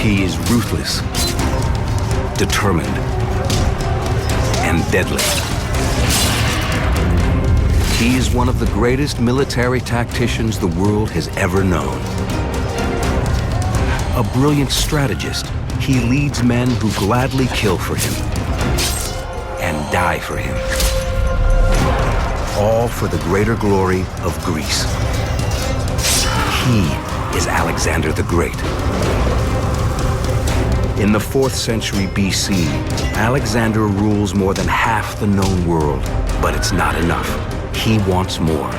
He is ruthless, determined, and deadly. He is one of the greatest military tacticians the world has ever known. A brilliant strategist, he leads men who gladly kill for him and die for him. All for the greater glory of Greece. He is Alexander the Great. In the 4th century BC, Alexander rules more than half the known world, but it's not enough. He wants more.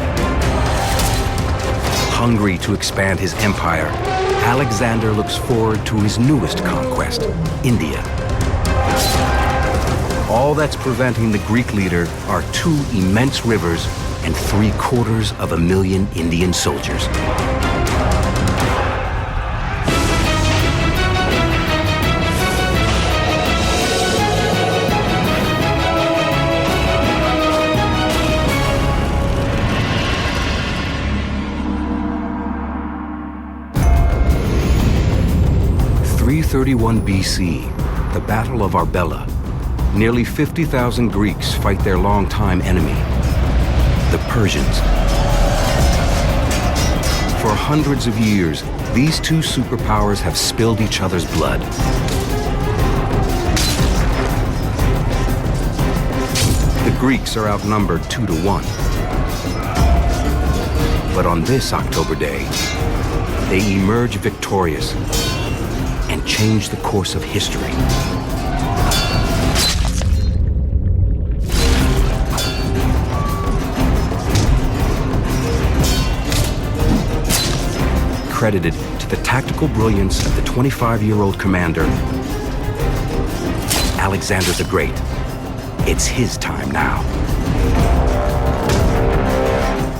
Hungry to expand his empire, Alexander looks forward to his newest conquest, India. All that's preventing the Greek leader are 2 immense rivers and 750,000 Indian soldiers. (331 BC), the Battle of Arbela. Nearly 50,000 Greeks fight their longtime enemy, the Persians. For hundreds of years, these 2 superpowers have spilled each other's blood. The Greeks are outnumbered 2 to 1. But on this October day, they emerge victorious and change the course of history. Credited to the tactical brilliance of the 25-year-old commander, Alexander the Great. It's his time now.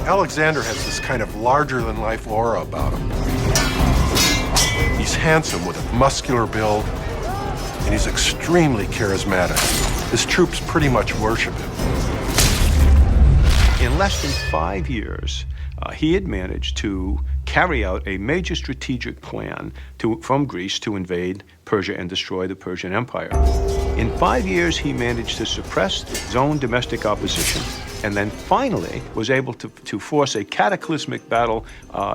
Alexander has this kind of larger-than-life aura about him. He's handsome with a muscular build, and he's extremely charismatic. His troops pretty much worship him. In less than 5 years, he had managed to carry out a major strategic plan from Greece to invade Persia and destroy the Persian Empire. In 5 years, he managed to suppress his own domestic opposition, and then finally was able to force a cataclysmic battle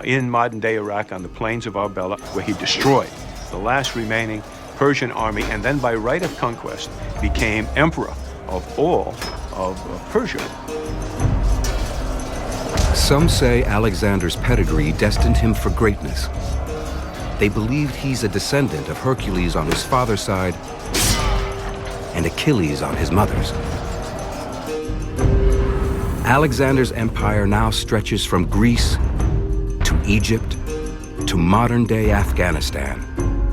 in modern-day Iraq on the plains of Arbela, where he destroyed the last remaining Persian army, and then by right of conquest became emperor of all of Persia. Some say Alexander's pedigree destined him for greatness. They believed he's a descendant of Hercules on his father's side and Achilles on his mother's. Alexander's empire now stretches from Greece to Egypt to modern-day Afghanistan,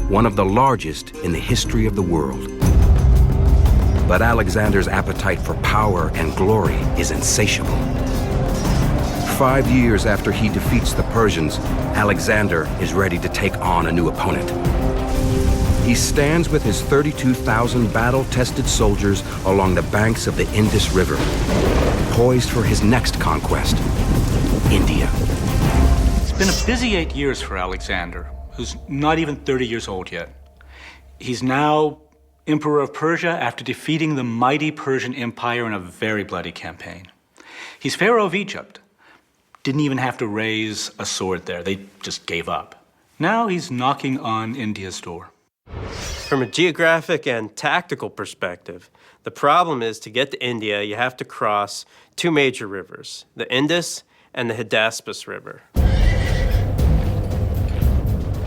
one of the largest in the history of the world. But Alexander's appetite for power and glory is insatiable. 5 years after he defeats the Persians, Alexander is ready to take on a new opponent. He stands with his 32,000 battle-tested soldiers along the banks of the Indus River, poised for his next conquest, India. It's been a busy 8 years for Alexander, who's not even 30 years old yet. He's now Emperor of Persia after defeating the mighty Persian Empire in a very bloody campaign. He's Pharaoh of Egypt. Didn't even have to raise a sword there. They just gave up. Now he's knocking on India's door. From a geographic and tactical perspective, the problem is to get to India, you have to cross 2 major rivers, the Indus and the Hydaspes River.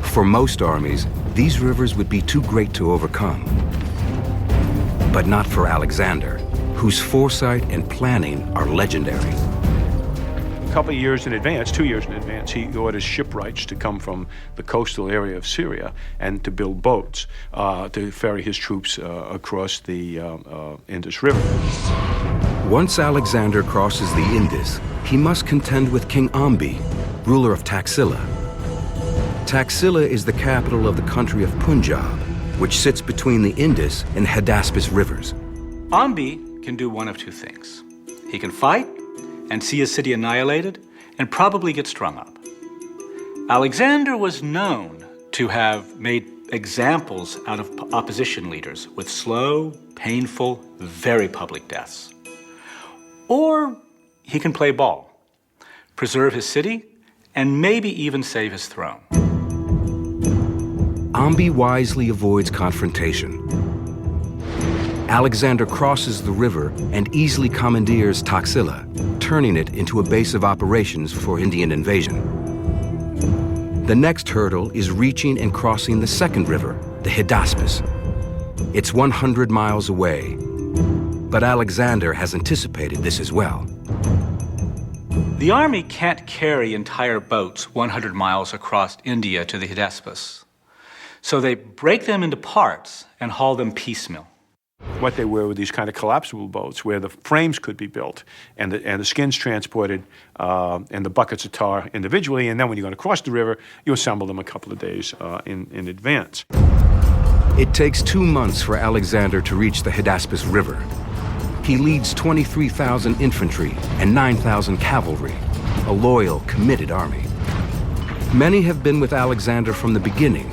For most armies, these rivers would be too great to overcome. But not for Alexander, whose foresight and planning are legendary. A couple of years in advance, 2 years in advance, he orders shipwrights to come from the coastal area of Syria and to build boats to ferry his troops across the Indus River. Once Alexander crosses the Indus, he must contend with King Ambi, ruler of Taxila. Taxila is the capital of the country of Punjab, which sits between the Indus and Hydaspes rivers. Ambi can do one of 2 things. He can fight and see his city annihilated and probably get strung up. Alexander was known to have made examples out of opposition leaders with slow, painful, very public deaths. Or he can play ball, preserve his city, and maybe even save his throne. Ambi wisely avoids confrontation. Alexander crosses the river and easily commandeers Taxila, turning it into a base of operations for Indian invasion. The next hurdle is reaching and crossing the second river, the Hydaspes. It's 100 miles away, but Alexander has anticipated this as well. The army can't carry entire boats 100 miles across India to the Hydaspes. So they break them into parts and haul them piecemeal. What they were these kind of collapsible boats where the frames could be built and the skins transported and the buckets of tar individually, and then when you're going to cross the river, you assemble them a couple of days in advance. It takes 2 months for Alexander to reach the Hydaspes River. He leads 23,000 infantry and 9,000 cavalry, a loyal, committed army. Many have been with Alexander from the beginning,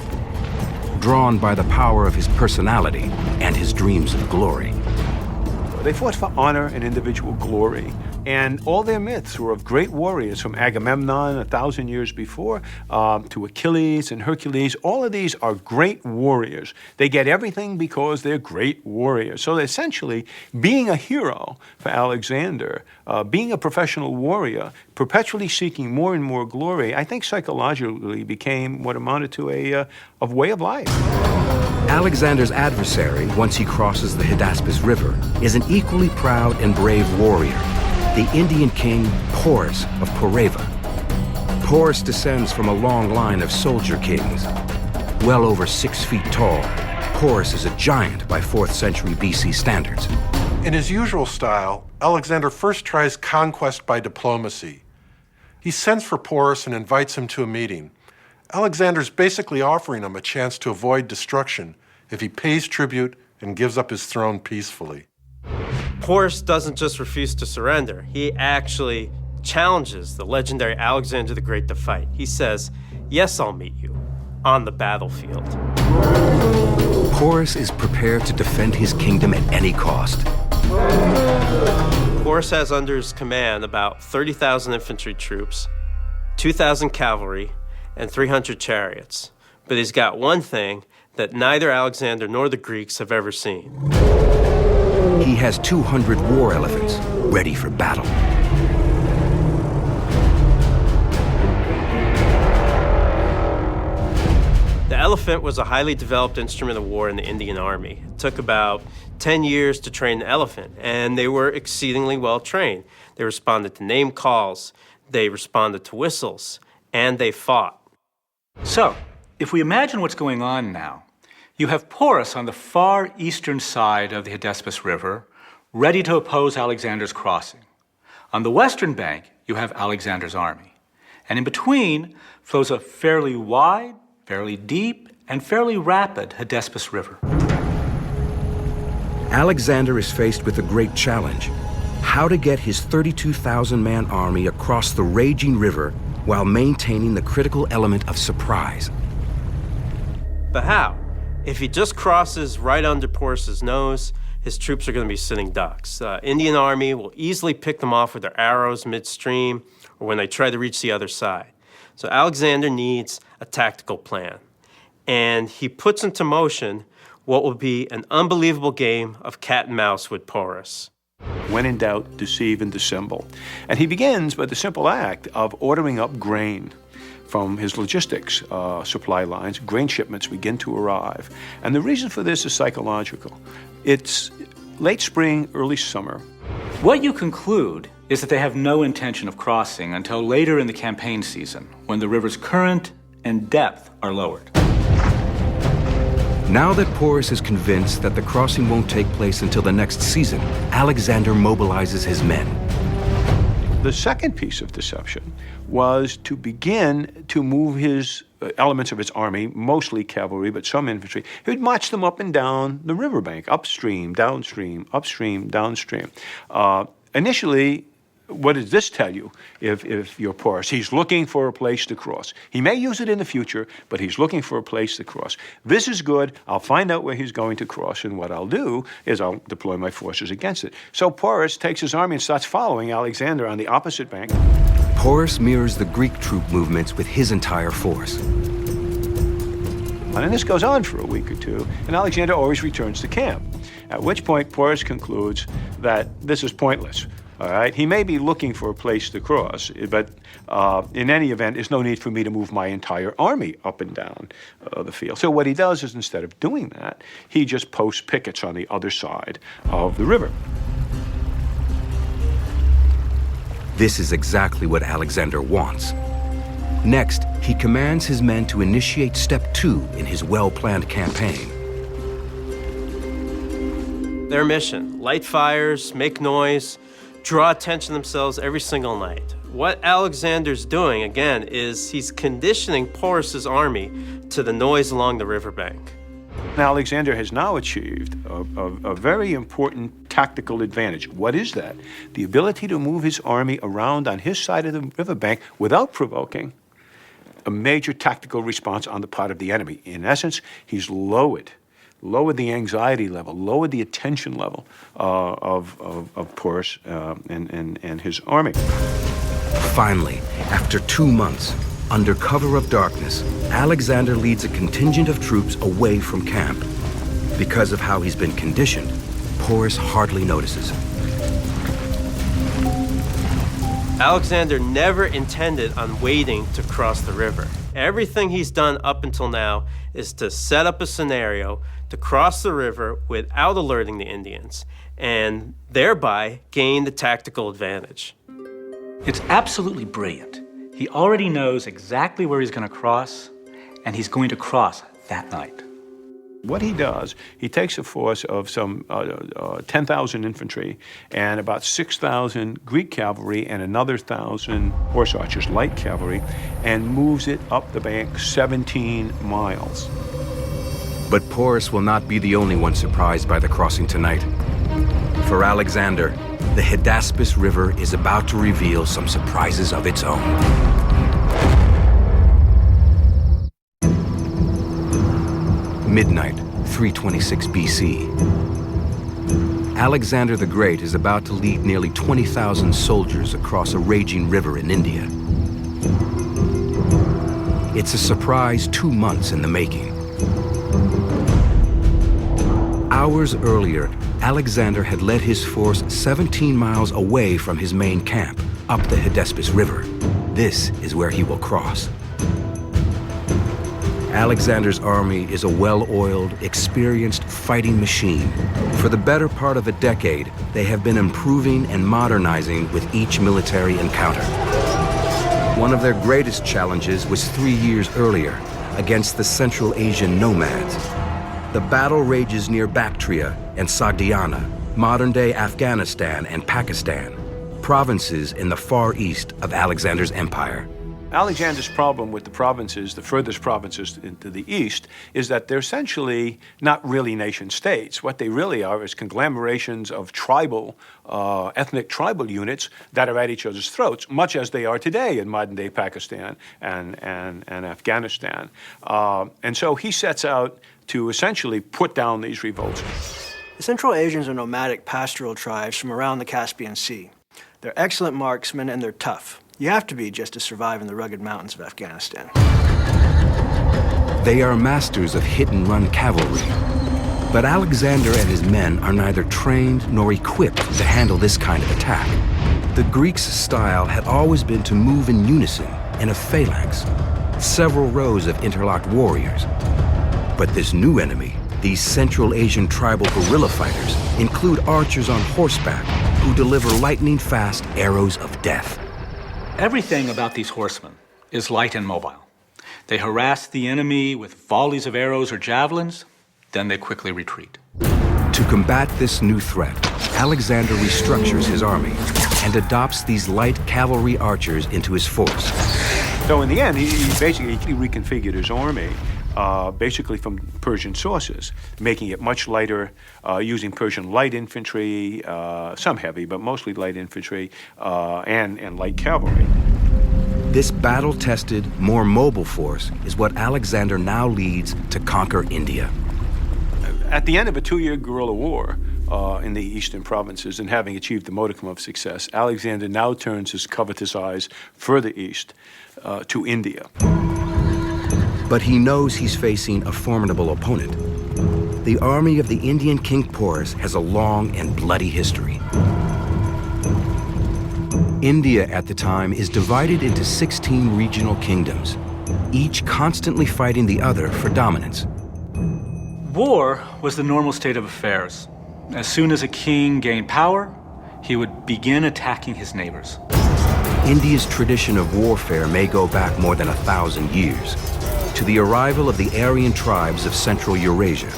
drawn by the power of his personality and his dreams of glory. They fought for honor and individual glory, and all their myths were of great warriors, from Agamemnon 1,000 years before to Achilles and Hercules. All of these are great warriors. They get everything because they're great warriors. So essentially, being a hero for Alexander, being a professional warrior, perpetually seeking more and more glory, I think psychologically became what amounted to a way of life. Alexander's adversary, once he crosses the Hydaspes River, is an equally proud and brave warrior, the Indian king Porus of Coreva. Porus descends from a long line of soldier kings. Well over 6 feet tall, Porus is a giant by 4th century BC standards. In his usual style, Alexander first tries conquest by diplomacy. He sends for Porus and invites him to a meeting. Alexander's basically offering him a chance to avoid destruction if he pays tribute and gives up his throne peacefully. Porus doesn't just refuse to surrender. He actually challenges the legendary Alexander the Great to fight. He says, "Yes, I'll meet you on the battlefield." Porus is prepared to defend his kingdom at any cost. Porus has under his command about 30,000 infantry troops, 2,000 cavalry, and 300 chariots. But he's got one thing that neither Alexander nor the Greeks have ever seen. He has 200 war elephants ready for battle. The elephant was a highly developed instrument of war in the Indian army. It took about 10 years to train an elephant, and they were exceedingly well trained. They responded to name calls, they responded to whistles, and they fought. So, if we imagine what's going on now, you have Porus on the far eastern side of the Hydaspes River, ready to oppose Alexander's crossing. On the western bank, you have Alexander's army. And in between flows a fairly wide, fairly deep, and fairly rapid Hydaspes River. Alexander is faced with a great challenge: how to get his 32,000-man army across the raging river while maintaining the critical element of surprise. But how? If he just crosses right under Porus's nose, his troops are going to be sitting ducks. The Indian army will easily pick them off with their arrows midstream or when they try to reach the other side. So Alexander needs a tactical plan. And he puts into motion what will be an unbelievable game of cat and mouse with Porus. When in doubt, deceive and dissemble. And he begins by the simple act of ordering up grain from his logistics supply lines. Grain shipments begin to arrive. And the reason for this is psychological. It's late spring, early summer. What you conclude is that they have no intention of crossing until later in the campaign season, when the river's current and depth are lowered. Now that Porus is convinced that the crossing won't take place until the next season, Alexander mobilizes his men. The second piece of deception was to begin to move his elements of his army, mostly cavalry, but some infantry. He would march them up and down the riverbank, upstream, downstream, upstream, downstream. Initially, what does this tell you if you're Porus? He's looking for a place to cross. He may use it in the future, but he's looking for a place to cross. This is good. I'll find out where he's going to cross, and what I'll do is I'll deploy my forces against it. So Porus takes his army and starts following Alexander on the opposite bank. Porus mirrors the Greek troop movements with his entire force. And this goes on for a week or two, and Alexander always returns to camp, at which point Porus concludes that this is pointless. All right, he may be looking for a place to cross, but in any event, there's no need for me to move my entire army up and down the field. So what he does is, instead of doing that, he just posts pickets on the other side of the river. This is exactly what Alexander wants. Next, he commands his men to initiate step 2 in his well-planned campaign. Their mission: light fires, make noise, draw attention to themselves every single night. What Alexander's doing, again, is he's conditioning Porus's army to the noise along the riverbank. Alexander has now achieved a very important tactical advantage. What is that? The ability to move his army around on his side of the riverbank without provoking a major tactical response on the part of the enemy. In essence, he's lowered the anxiety level, lowered the attention level of Porus and his army. Finally, after 2 months, under cover of darkness, Alexander leads a contingent of troops away from camp. Because of how he's been conditioned, Porus hardly notices him. Alexander never intended on waiting to cross the river. Everything he's done up until now is to set up a scenario to cross the river without alerting the Indians, and thereby gain the tactical advantage. It's absolutely brilliant. He already knows exactly where he's going to cross, and he's going to cross that night. What he does, he takes a force of some 10,000 infantry and about 6,000 Greek cavalry and another 1,000 horse archers, light cavalry, and moves it up the bank 17 miles. But Porus will not be the only one surprised by the crossing tonight. For Alexander, the Hydaspes River is about to reveal some surprises of its own. Midnight, 326 BC. Alexander the Great is about to lead nearly 20,000 soldiers across a raging river in India. It's a surprise 2 months in the making. Hours earlier, Alexander had led his force 17 miles away from his main camp, up the Hydaspes River. This is where he will cross. Alexander's army is a well-oiled, experienced fighting machine. For the better part of a decade, they have been improving and modernizing with each military encounter. One of their greatest challenges was 3 years earlier, against the Central Asian nomads. The battle rages near Bactria and Sogdiana, modern-day Afghanistan and Pakistan, provinces in the far east of Alexander's empire. Alexander's problem with the provinces, the furthest provinces into the east, is that they're essentially not really nation states. What they really are is conglomerations of tribal, ethnic tribal units that are at each other's throats, much as they are today in modern-day Pakistan and Afghanistan. And so he sets out to essentially put down these revolts. The Central Asians are nomadic pastoral tribes from around the Caspian Sea. They're excellent marksmen and they're tough. You have to be just to survive in the rugged mountains of Afghanistan. They are masters of hit-and-run cavalry. But Alexander and his men are neither trained nor equipped to handle this kind of attack. The Greeks' style had always been to move in unison, in a phalanx, several rows of interlocked warriors. But this new enemy, these Central Asian tribal guerrilla fighters, include archers on horseback who deliver lightning-fast arrows of death. Everything about these horsemen is light and mobile. They harass the enemy with volleys of arrows or javelins, then they quickly retreat. To combat this new threat, Alexander restructures his army and adopts these light cavalry archers into his force. So in the end, he basically reconfigured his army basically from Persian sources, making it much lighter, using Persian light infantry, some heavy, but mostly light infantry, and light cavalry. This battle-tested, more mobile force is what Alexander now leads to conquer India. At the end of a 2-year guerrilla war in the eastern provinces and having achieved the modicum of success, Alexander now turns his covetous eyes further east to India. But he knows he's facing a formidable opponent. The army of the Indian King Porus has a long and bloody history. India at the time is divided into 16 regional kingdoms, each constantly fighting the other for dominance. War was the normal state of affairs. As soon as a king gained power, he would begin attacking his neighbors. India's tradition of warfare may go back more than 1,000 years, to the arrival of the Aryan tribes of Central Eurasia.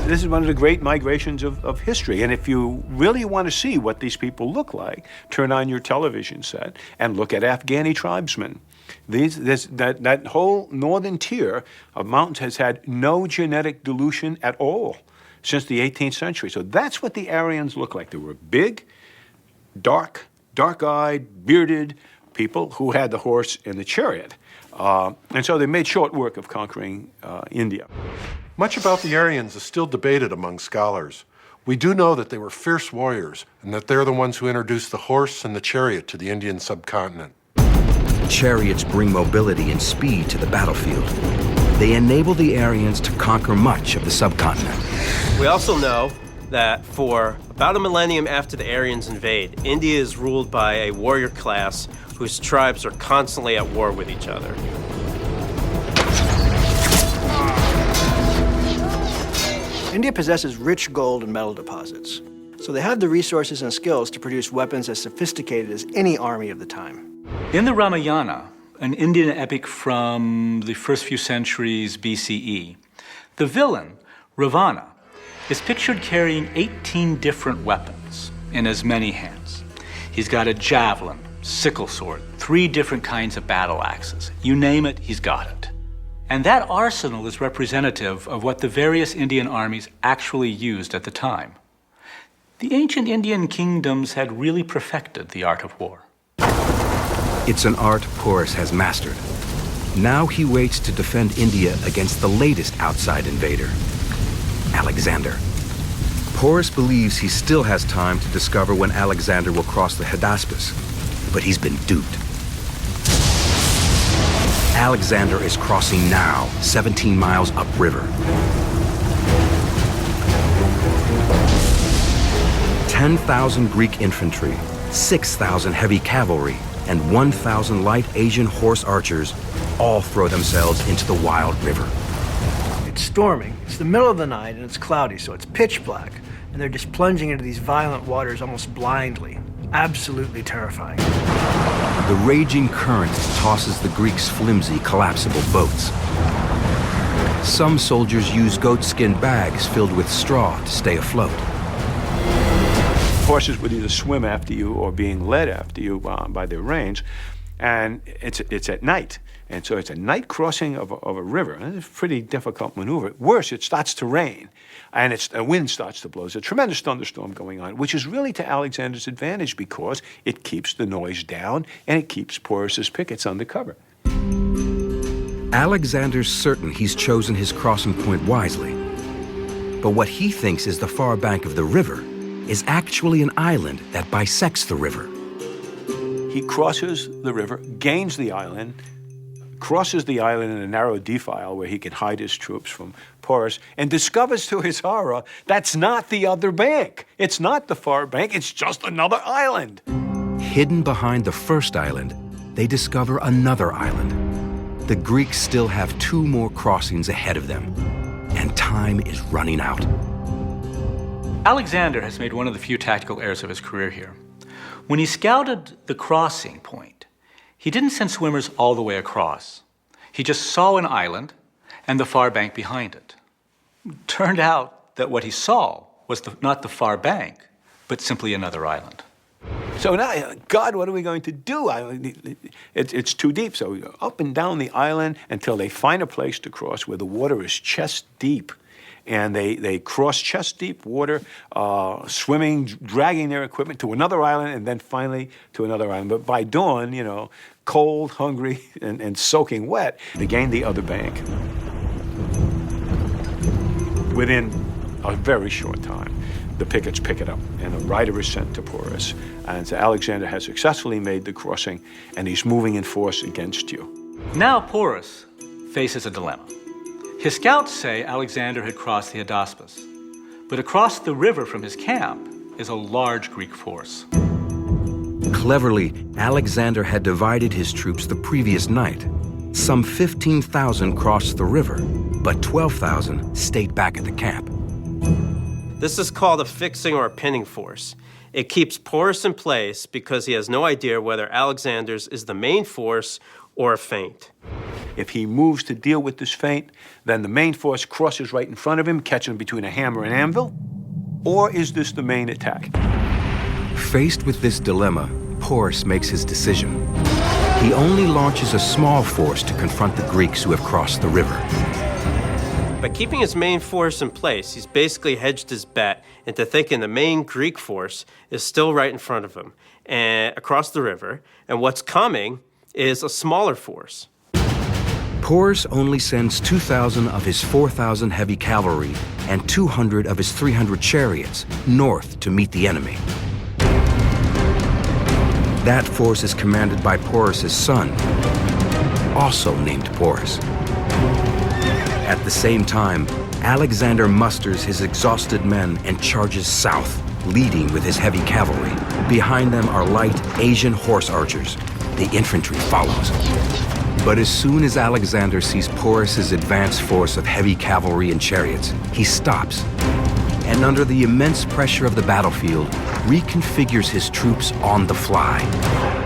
This is one of the great migrations of history. And if you really want to see what these people look like, turn on your television set and look at Afghani tribesmen. That whole northern tier of mountains has had no genetic dilution at all since the 18th century. So that's what the Aryans look like. They were big, dark-eyed, bearded people who had the horse and the chariot. And so they made short work of conquering India. Much about the Aryans is still debated among scholars. We do know that they were fierce warriors and that they're the ones who introduced the horse and the chariot to the Indian subcontinent. Chariots bring mobility and speed to the battlefield. They enable the Aryans to conquer much of the subcontinent. We also know that for about a millennium after the Aryans invade, India is ruled by a warrior class whose tribes are constantly at war with each other. India possesses rich gold and metal deposits, so they have the resources and skills to produce weapons as sophisticated as any army of the time. In the Ramayana, an Indian epic from the first few centuries BCE, the villain, Ravana, is pictured carrying 18 different weapons in as many hands. He's got a javelin, sickle sword, 3 different kinds of battle axes. You name it, he's got it. And that arsenal is representative of what the various Indian armies actually used at the time. The ancient Indian kingdoms had really perfected the art of war. It's an art Porus has mastered. Now he waits to defend India against the latest outside invader, Alexander. Porus believes he still has time to discover when Alexander will cross the Hydaspes, but he's been duped. Alexander is crossing now, 17 miles upriver. 10,000 Greek infantry, 6,000 heavy cavalry, and 1,000 light Asian horse archers all throw themselves into the wild river. It's storming, it's the middle of the night, and it's cloudy, so it's pitch black, and they're just plunging into these violent waters almost blindly. Absolutely terrifying. The raging current tosses the Greeks' flimsy, collapsible boats. Some soldiers use goatskin bags filled with straw to stay afloat. Horses would either swim after you or being led after you by their reins, and it's at night. And so it's a night crossing of a river. And it's a pretty difficult maneuver. Worse, it starts to rain, and the wind starts to blow. There's a tremendous thunderstorm going on, which is really to Alexander's advantage because it keeps the noise down and it keeps Porus's pickets under cover. Alexander's certain he's chosen his crossing point wisely. But what he thinks is the far bank of the river is actually an island that bisects the river. He crosses the river, gains the island, crosses the island in a narrow defile where he can hide his troops from Porus, and discovers to his horror that's not the other bank. It's not the far bank, it's just another island. Hidden behind the first island, they discover another island. The Greeks still have 2 more crossings ahead of them, and time is running out. Alexander has made one of the few tactical errors of his career here. When he scouted the crossing point, he didn't send swimmers all the way across. He just saw an island and the far bank behind it. Turned out that what he saw was not the far bank, but simply another island. So now, God, what are we going to do? It's too deep. So we go up and down the island until they find a place to cross where the water is chest deep. And they cross chest-deep water, swimming, dragging their equipment to another island, and then finally to another island. But by dawn, you know, cold, hungry, and soaking wet, they gained the other bank. Within a very short time, the pickets pick it up, and a rider is sent to Porus. And so Alexander has successfully made the crossing, and he's moving in force against you. Now Porus faces a dilemma. His scouts say Alexander had crossed the Hydaspes, but across the river from his camp is a large Greek force. Cleverly, Alexander had divided his troops the previous night. Some 15,000 crossed the river, but 12,000 stayed back at the camp. This is called a fixing or a pinning force. It keeps Porus in place because he has no idea whether Alexander's is the main force or a feint. If he moves to deal with this feint, then the main force crosses right in front of him, catching him between a hammer and anvil. Or is this the main attack? Faced with this dilemma, Porus makes his decision. He only launches a small force to confront the Greeks who have crossed the river. By keeping his main force in place, he's basically hedged his bet into thinking the main Greek force is still right in front of him and across the river, and what's coming is a smaller force. Porus only sends 2,000 of his 4,000 heavy cavalry and 200 of his 300 chariots north to meet the enemy. That force is commanded by Porus's son, also named Porus. At the same time, Alexander musters his exhausted men and charges south, leading with his heavy cavalry. Behind them are light Asian horse archers. The infantry follows. But as soon as Alexander sees Porus's advanced force of heavy cavalry and chariots, he stops, and under the immense pressure of the battlefield, reconfigures his troops on the fly.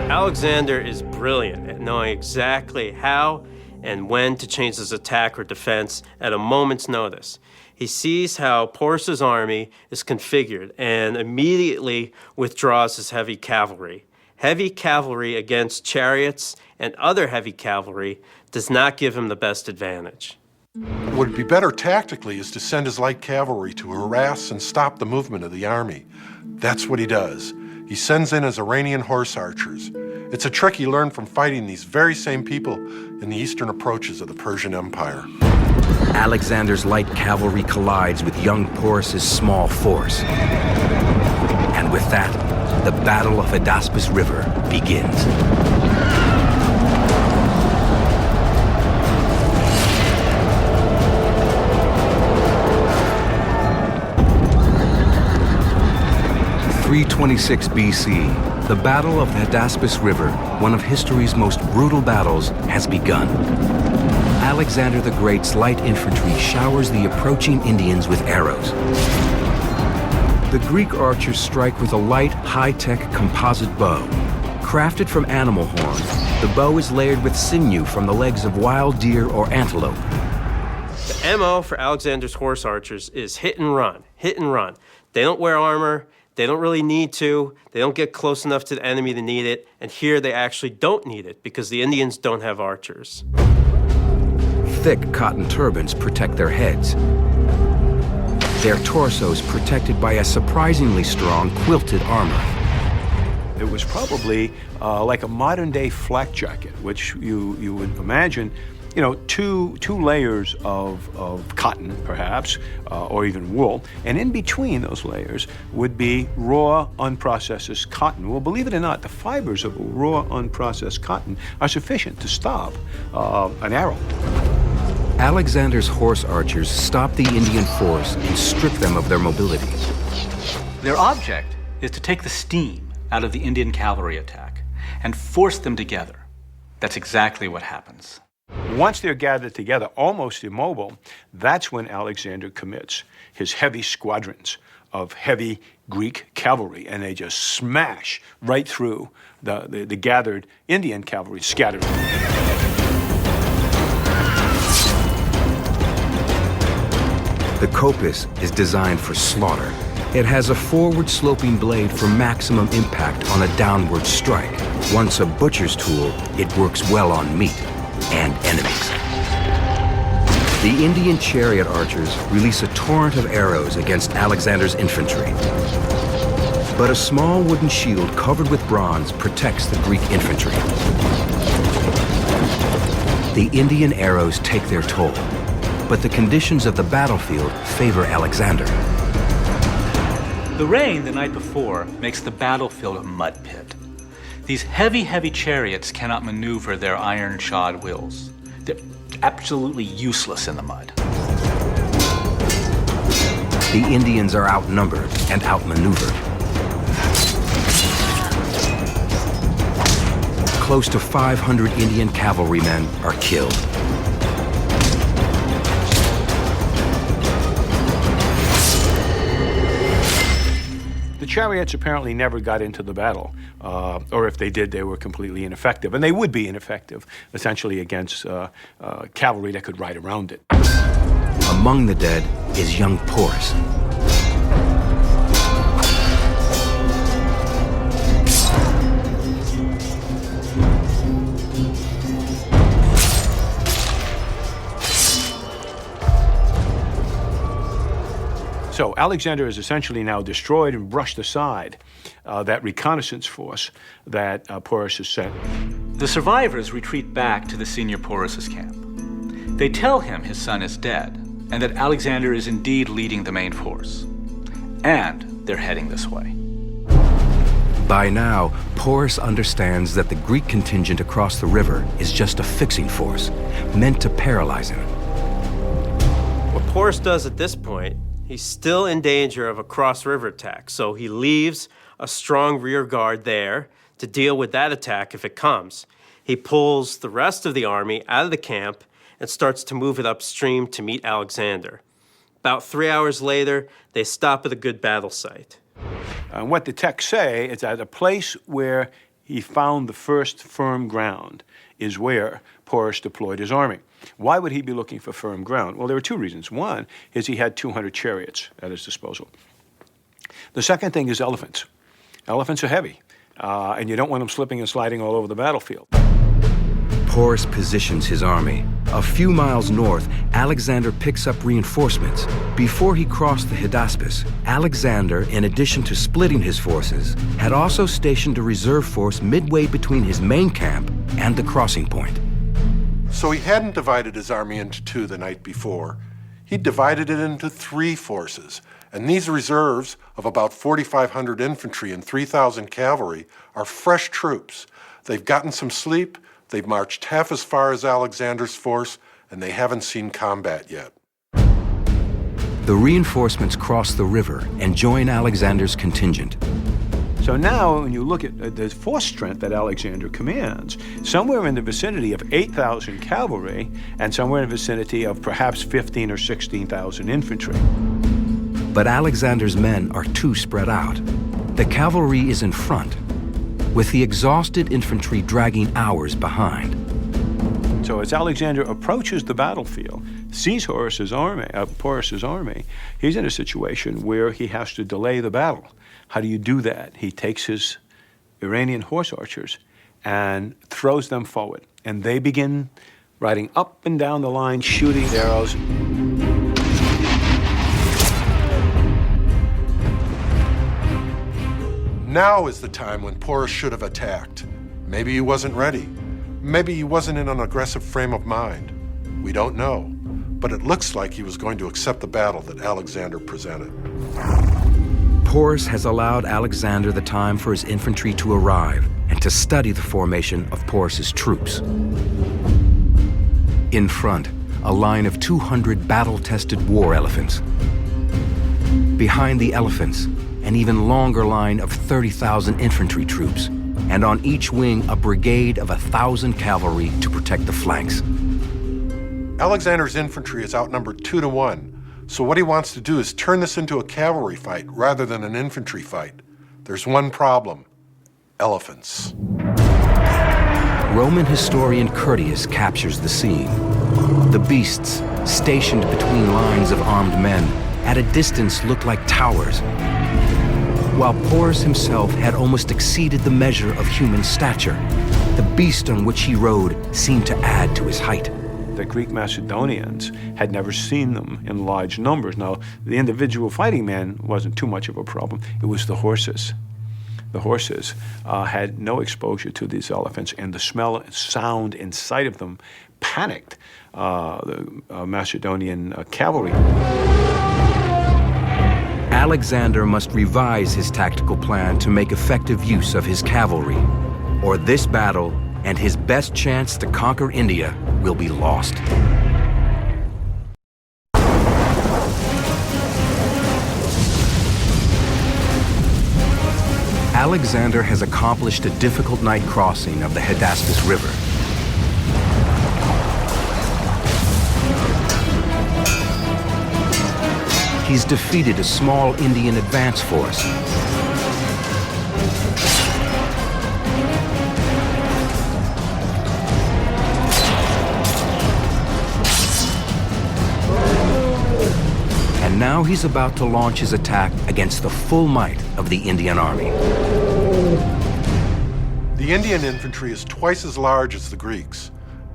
Alexander is brilliant at knowing exactly how and when to change his attack or defense at a moment's notice. He sees how Porus's army is configured and immediately withdraws his heavy cavalry. Heavy cavalry against chariots and other heavy cavalry does not give him the best advantage. What would be better tactically is to send his light cavalry to harass and stop the movement of the army. That's what he does. He sends in his Iranian horse archers. It's a trick he learned from fighting these very same people in the eastern approaches of the Persian Empire. Alexander's light cavalry collides with young Porus's small force. And with that, the Battle of Hydaspes River begins. (326 BC), the Battle of the Hydaspes River, one of history's most brutal battles, has begun. Alexander the Great's light infantry showers the approaching Indians with arrows. The Greek archers strike with a light, high-tech composite bow. Crafted from animal horn, the bow is layered with sinew from the legs of wild deer or antelope. The MO for Alexander's horse archers is hit and run, hit and run. They don't wear armor, they don't really need to, they don't get close enough to the enemy to need it, and here they actually don't need it because the Indians don't have archers. Thick cotton turbans protect their heads. Their torsos protected by a surprisingly strong quilted armor. It was probably like a modern-day flak jacket, which you would imagine, you know, two layers of cotton, perhaps, or even wool, and in between those layers would be raw, unprocessed cotton. Well, believe it or not, the fibers of raw, unprocessed cotton are sufficient to stop an arrow. Alexander's horse archers stop the Indian force and strip them of their mobility. Their object is to take the steam out of the Indian cavalry attack and force them together. That's exactly what happens. Once they're gathered together, almost immobile, that's when Alexander commits his heavy squadrons of heavy Greek cavalry, and they just smash right through the gathered Indian cavalry, scattering. The coppice is designed for slaughter. It has a forward-sloping blade for maximum impact on a downward strike. Once a butcher's tool, it works well on meat and enemies. The Indian chariot archers release a torrent of arrows against Alexander's infantry. But a small wooden shield covered with bronze protects the Greek infantry. The Indian arrows take their toll, but the conditions of the battlefield favor Alexander. The rain the night before makes the battlefield a mud pit. These heavy chariots cannot maneuver their iron-shod wheels. They're absolutely useless in the mud. The Indians are outnumbered and outmaneuvered. Close to 500 Indian cavalrymen are killed. The chariots apparently never got into the battle, or if they did, they were completely ineffective. And they would be ineffective, essentially, against cavalry that could ride around it. Among the dead is young Porus. So Alexander has essentially now destroyed and brushed aside that reconnaissance force that Porus has sent. The survivors retreat back to the senior Porus's camp. They tell him his son is dead and that Alexander is indeed leading the main force. And they're heading this way. By now, Porus understands that the Greek contingent across the river is just a fixing force, meant to paralyze him. What Porus does at this point, he's still in danger of a cross-river attack, so he leaves a strong rear guard there to deal with that attack if it comes. He pulls the rest of the army out of the camp and starts to move it upstream to meet Alexander. About 3 hours later, they stop at a good battle site. And what the texts say is that a place where he found the first firm ground is where Porus deployed his army. Why would he be looking for firm ground? Well, there are two reasons. One is he had 200 chariots at his disposal. The second thing is elephants. Elephants are heavy, and you don't want them slipping and sliding all over the battlefield. Porus positions his army. A few miles north, Alexander picks up reinforcements. Before he crossed the Hydaspes, Alexander, in addition to splitting his forces, had also stationed a reserve force midway between his main camp and the crossing point. So he hadn't divided his army into two the night before. He'd divided it into three forces, and these reserves of about 4,500 infantry and 3,000 cavalry are fresh troops. They've gotten some sleep, they've marched half as far as Alexander's force, and they haven't seen combat yet. The reinforcements cross the river and join Alexander's contingent. So now, when you look at the force strength that Alexander commands, somewhere in the vicinity of 8,000 cavalry and somewhere in the vicinity of perhaps 15 or 16,000 infantry. But Alexander's men are too spread out. The cavalry is in front, with the exhausted infantry dragging hours behind. So as Alexander approaches the battlefield, sees Porus's army, he's in a situation where he has to delay the battle. How do you do that? He takes his Iranian horse archers and throws them forward. And they begin riding up and down the line, shooting arrows. Now is the time when Porus should have attacked. Maybe he wasn't ready. Maybe he wasn't in an aggressive frame of mind. We don't know. But it looks like he was going to accept the battle that Alexander presented. Porus has allowed Alexander the time for his infantry to arrive and to study the formation of Porus's troops. In front, a line of 200 battle-tested war elephants. Behind the elephants, an even longer line of 30,000 infantry troops, and on each wing a brigade of 1,000 cavalry to protect the flanks. Alexander's infantry is outnumbered 2 to 1. So what he wants to do is turn this into a cavalry fight rather than an infantry fight. There's one problem: elephants. Roman historian Curtius captures the scene. The beasts, stationed between lines of armed men, at a distance look like towers, while Porus himself had almost exceeded the measure of human stature. The beast on which he rode seemed to add to his height. The Greek Macedonians had never seen them in large numbers. Now, the individual fighting man wasn't too much of a problem. It was the horses. The horses had no exposure to these elephants, and the smell and sound and sight of them panicked the Macedonian cavalry. Alexander must revise his tactical plan to make effective use of his cavalry, or this battle and his best chance to conquer India will be lost. Alexander has accomplished a difficult night crossing of the Hydaspes River. He's defeated a small Indian advance force. And now he's about to launch his attack against the full might of the Indian army. The Indian infantry is twice as large as the Greeks.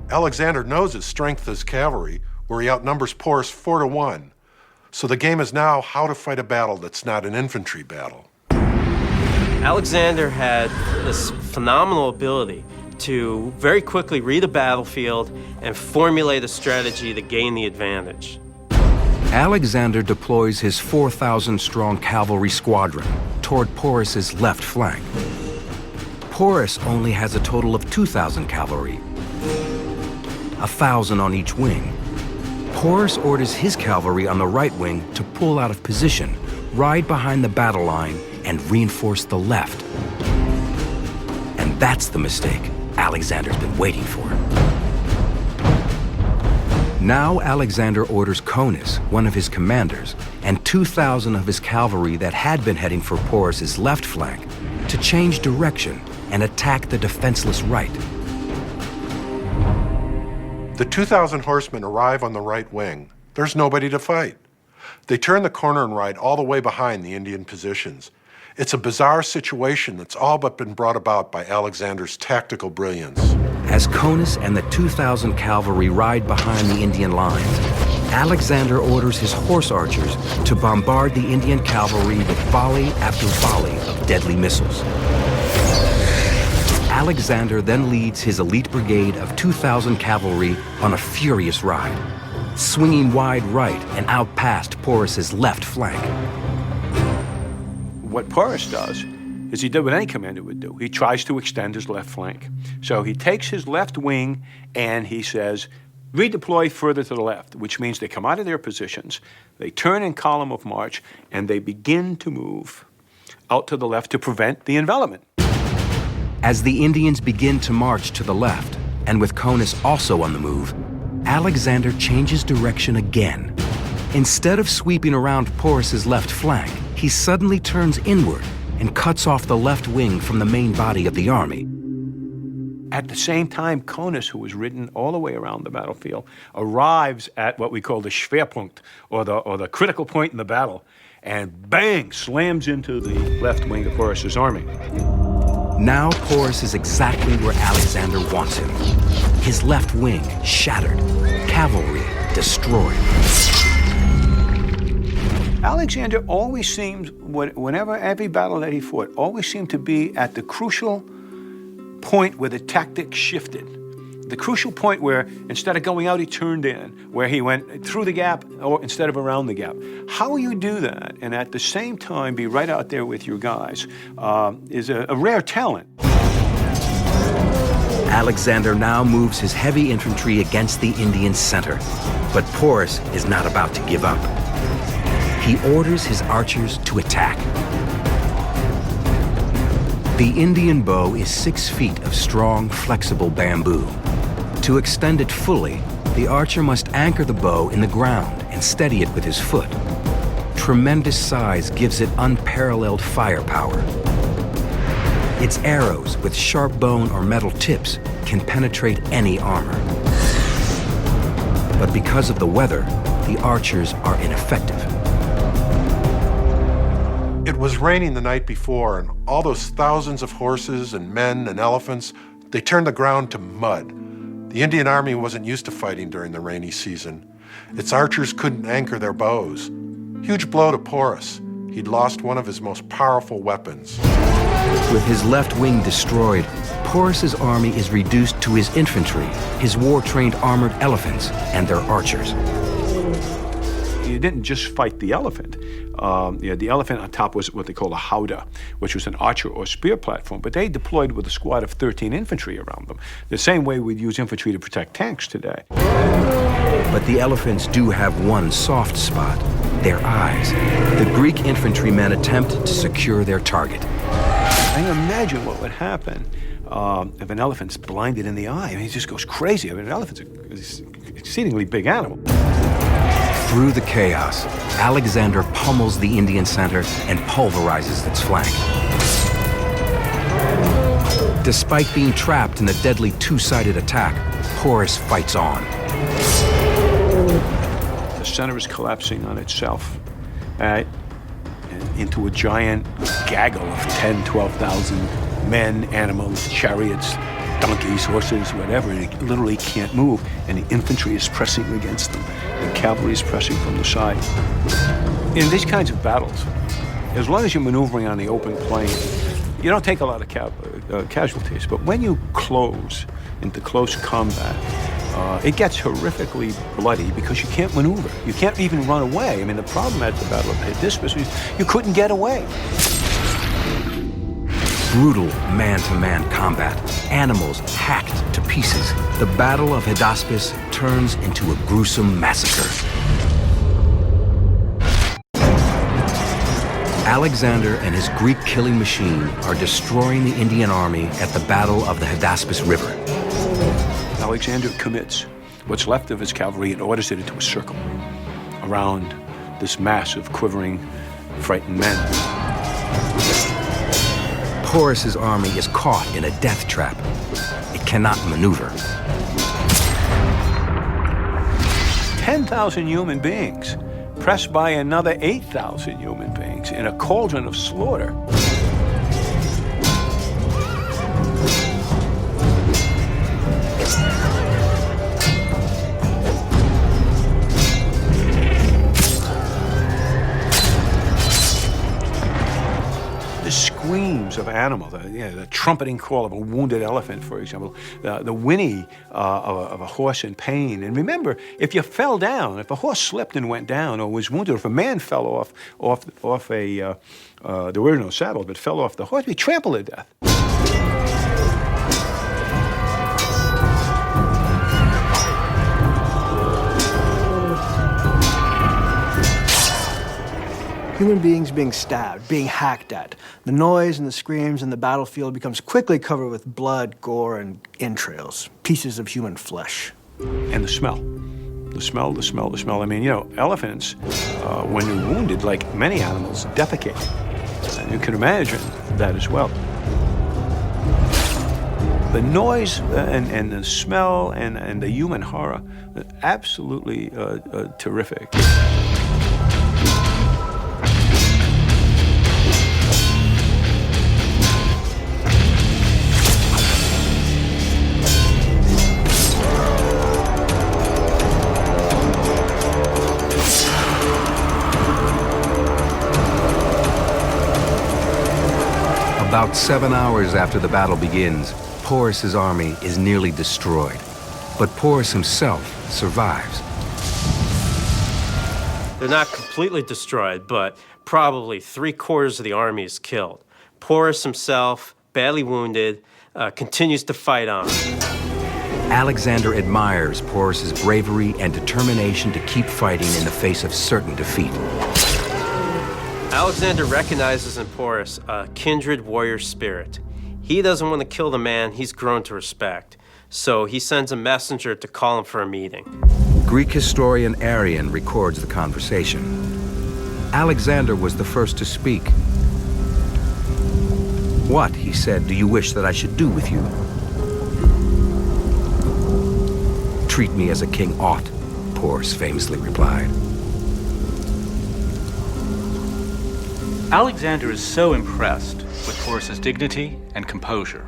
Alexander knows his strength as cavalry, where he outnumbers Porus 4-1. So the game is now how to fight a battle that's not an infantry battle. Alexander had this phenomenal ability to very quickly read a battlefield and formulate a strategy to gain the advantage. Alexander deploys his 4,000-strong cavalry squadron toward Porus's left flank. Porus only has a total of 2,000 cavalry, 1,000 on each wing. Porus orders his cavalry on the right wing to pull out of position, ride behind the battle line, and reinforce the left. And that's the mistake Alexander's been waiting for. Now Alexander orders Conus, one of his commanders, and 2,000 of his cavalry that had been heading for Porus's left flank to change direction and attack the defenseless right. The 2,000 horsemen arrive on the right wing. There's nobody to fight. They turn the corner and ride all the way behind the Indian positions. It's a bizarre situation that's all but been brought about by Alexander's tactical brilliance. As Conus and the 2,000 cavalry ride behind the Indian lines, Alexander orders his horse archers to bombard the Indian cavalry with volley after volley of deadly missiles. Alexander then leads his elite brigade of 2,000 cavalry on a furious ride, swinging wide right and out past Porus's left flank. What Porus does is he did what any commander would do. He tries to extend his left flank. So he takes his left wing and he says, redeploy further to the left, which means they come out of their positions, they turn in column of march, and they begin to move out to the left to prevent the envelopment. As the Indians begin to march to the left, and with Conus also on the move, Alexander changes direction again. Instead of sweeping around Porus's left flank, he suddenly turns inward and cuts off the left wing from the main body of the army. At the same time, Conus, who was ridden all the way around the battlefield, arrives at what we call the Schwerpunkt, or the critical point in the battle, and bang, slams into the left wing of Porus's army. Now Porus is exactly where Alexander wants him. His left wing shattered, cavalry destroyed. Alexander always seemed, whenever every battle that he fought, always seemed to be at the crucial point where the tactic shifted. The crucial point where instead of going out, he turned in, where he went through the gap or instead of around the gap. How you do that and at the same time be right out there with your guys is a rare talent. Alexander now moves his heavy infantry against the Indian center, but Porus is not about to give up. He orders his archers to attack. The Indian bow is 6 feet of strong, flexible bamboo. To extend it fully, the archer must anchor the bow in the ground and steady it with his foot. Tremendous size gives it unparalleled firepower. Its arrows with sharp bone or metal tips can penetrate any armor. But because of the weather, the archers are ineffective. It was raining the night before, and all those thousands of horses and men and elephants, they turned the ground to mud. The Indian Army wasn't used to fighting during the rainy season. Its archers couldn't anchor their bows. Huge blow to Porus. He'd lost one of his most powerful weapons. With his left wing destroyed, Porus's army is reduced to his infantry, his war-trained armored elephants, and their archers. You didn't just fight the elephant. The elephant on top was what they call a howdah, which was an archer or spear platform, but they deployed with a squad of 13 infantry around them, the same way we'd use infantry to protect tanks today. But the elephants do have one soft spot, their eyes. The Greek infantrymen attempt to secure their target. I can imagine what would happen if an elephant's blinded in the eye. I mean, he just goes crazy. I mean, an elephant's an exceedingly big animal. Through the chaos, Alexander pummels the Indian center and pulverizes its flank. Despite being trapped in a deadly two-sided attack, Porus fights on. The center is collapsing on itself into a giant gaggle of 10, 12,000 men, animals, chariots, donkeys, horses, whatever. And it literally can't move, and the infantry is pressing against them. The cavalry is pressing from the side. In these kinds of battles, as long as you're maneuvering on the open plain, you don't take a lot of casualties. But when you close into close combat, it gets horrifically bloody because you can't maneuver. You can't even run away. I mean, the problem at the Battle of Hydaspes is you couldn't get away. Brutal man-to-man combat, animals hacked to pieces. The Battle of Hydaspes turns into a gruesome massacre. Alexander and his Greek killing machine are destroying the Indian army at the Battle of the Hydaspes River. Alexander commits what's left of his cavalry and orders it into a circle around this mass of quivering, frightened men. Porus's army is caught in a death trap. It cannot maneuver. 10,000 human beings pressed by another 8,000 human beings in a cauldron of slaughter. The screams of animals, the trumpeting call of a wounded elephant, for example, the whinny of a horse in pain. And remember, if you fell down, if a horse slipped and went down or was wounded, or if a man fell off a, there were no saddles, but fell off the horse, he'd be trampled to death. Human beings being stabbed, being hacked at. The noise and the screams in the battlefield becomes quickly covered with blood, gore, and entrails, pieces of human flesh. And the smell. The smell. I mean, elephants, when they're wounded, like many animals, defecate. And you can imagine that as well. The noise and the smell and the human horror, absolutely terrific. About 7 hours after the battle begins, Porus's army is nearly destroyed. But Porus himself survives. They're not completely destroyed, but probably 3/4 of the army is killed. Porus himself, badly wounded, continues to fight on. Alexander admires Porus's bravery and determination to keep fighting in the face of certain defeat. Alexander recognizes in Porus a kindred warrior spirit. He doesn't want to kill the man he's grown to respect, so he sends a messenger to call him for a meeting. Greek historian Arrian records the conversation. Alexander was the first to speak. "What," he said, "do you wish that I should do with you?" "Treat me as a king ought," Porus famously replied. Alexander is so impressed with Porus's dignity and composure,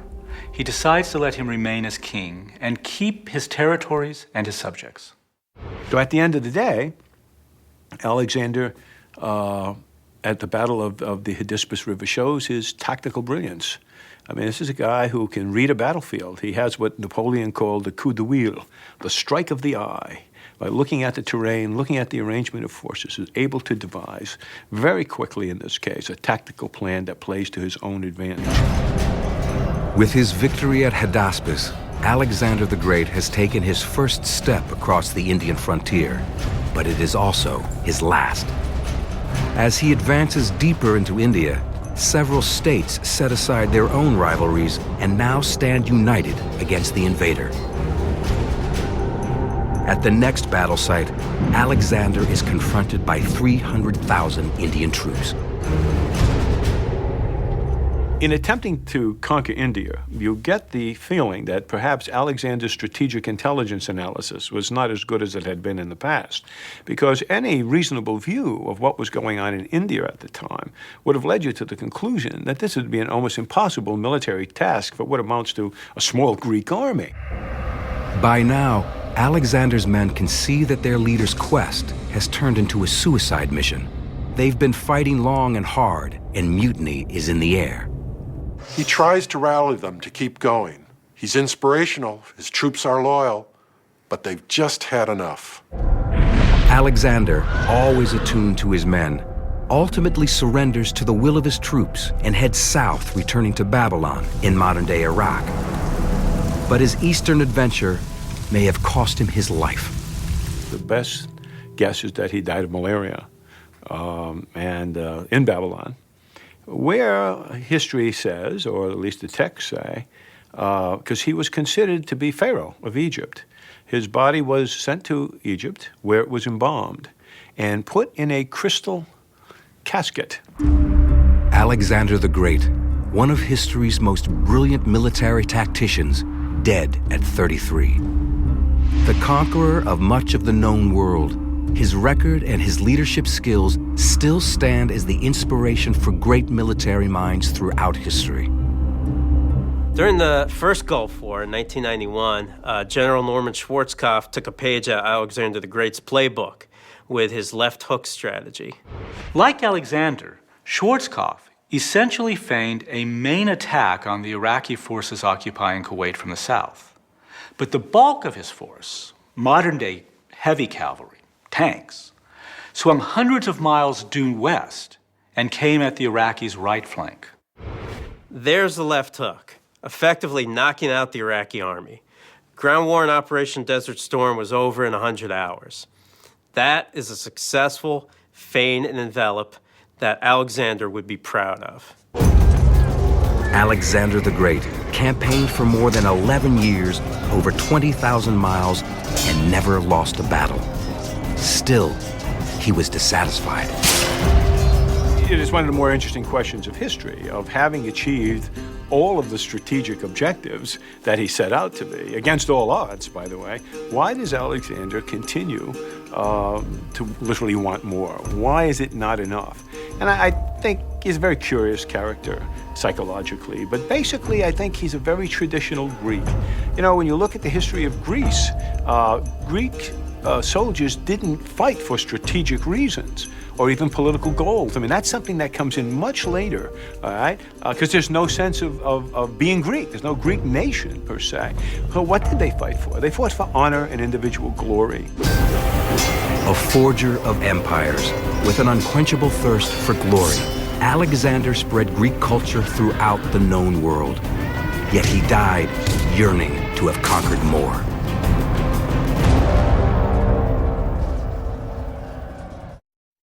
he decides to let him remain as king and keep his territories and his subjects. So at the end of the day, Alexander, at the Battle of the Hydaspes River, shows his tactical brilliance. I mean, this is a guy who can read a battlefield. He has what Napoleon called the coup de wheel, the strike of the eye. By looking at the terrain, looking at the arrangement of forces, is able to devise, very quickly in this case, a tactical plan that plays to his own advantage. With his victory at Hydaspes, Alexander the Great has taken his first step across the Indian frontier, but it is also his last. As he advances deeper into India, several states set aside their own rivalries and now stand united against the invader. At the next battle site, Alexander is confronted by 300,000 Indian troops. In attempting to conquer India, you get the feeling that perhaps Alexander's strategic intelligence analysis was not as good as it had been in the past, because any reasonable view of what was going on in India at the time would have led you to the conclusion that this would be an almost impossible military task for what amounts to a small Greek army. By now, Alexander's men can see that their leader's quest has turned into a suicide mission. They've been fighting long and hard, and mutiny is in the air. He tries to rally them to keep going. He's inspirational, his troops are loyal, but they've just had enough. Alexander, always attuned to his men, ultimately surrenders to the will of his troops and heads south, returning to Babylon in modern-day Iraq. But his eastern adventure may have cost him his life. The best guess is that he died of malaria in Babylon, where history says, or at least the texts say, because he was considered to be Pharaoh of Egypt. His body was sent to Egypt, where it was embalmed, and put in a crystal casket. Alexander the Great, one of history's most brilliant military tacticians, dead at 33. The conqueror of much of the known world, his record and his leadership skills still stand as the inspiration for great military minds throughout history. During the first Gulf War in 1991, General Norman Schwarzkopf took a page out of Alexander the Great's playbook with his left hook strategy. Like Alexander, Schwarzkopf essentially feigned a main attack on the Iraqi forces occupying Kuwait from the south. But the bulk of his force, modern-day heavy cavalry, tanks, swung hundreds of miles due west and came at the Iraqis' right flank. There's the left hook, effectively knocking out the Iraqi army. Ground war in Operation Desert Storm was over in 100 hours. That is a successful feign and envelop that Alexander would be proud of. Alexander the Great campaigned for more than 11 years, over 20,000 miles, and never lost a battle. Still, he was dissatisfied. It is one of the more interesting questions of history, of having achieved all of the strategic objectives that he set out to be, against all odds, by the way. Why does Alexander continue to literally want more? Why is it not enough? And I think he's a very curious character psychologically, but basically I think he's a very traditional Greek. You know, when you look at the history of Greece, Greek soldiers didn't fight for strategic reasons or even political goals. I mean, that's something that comes in much later, all right? Because there's no sense of being Greek. There's no Greek nation, per se. So what did they fight for? They fought for honor and individual glory. A forger of empires with an unquenchable thirst for glory, Alexander spread Greek culture throughout the known world. Yet he died yearning to have conquered more.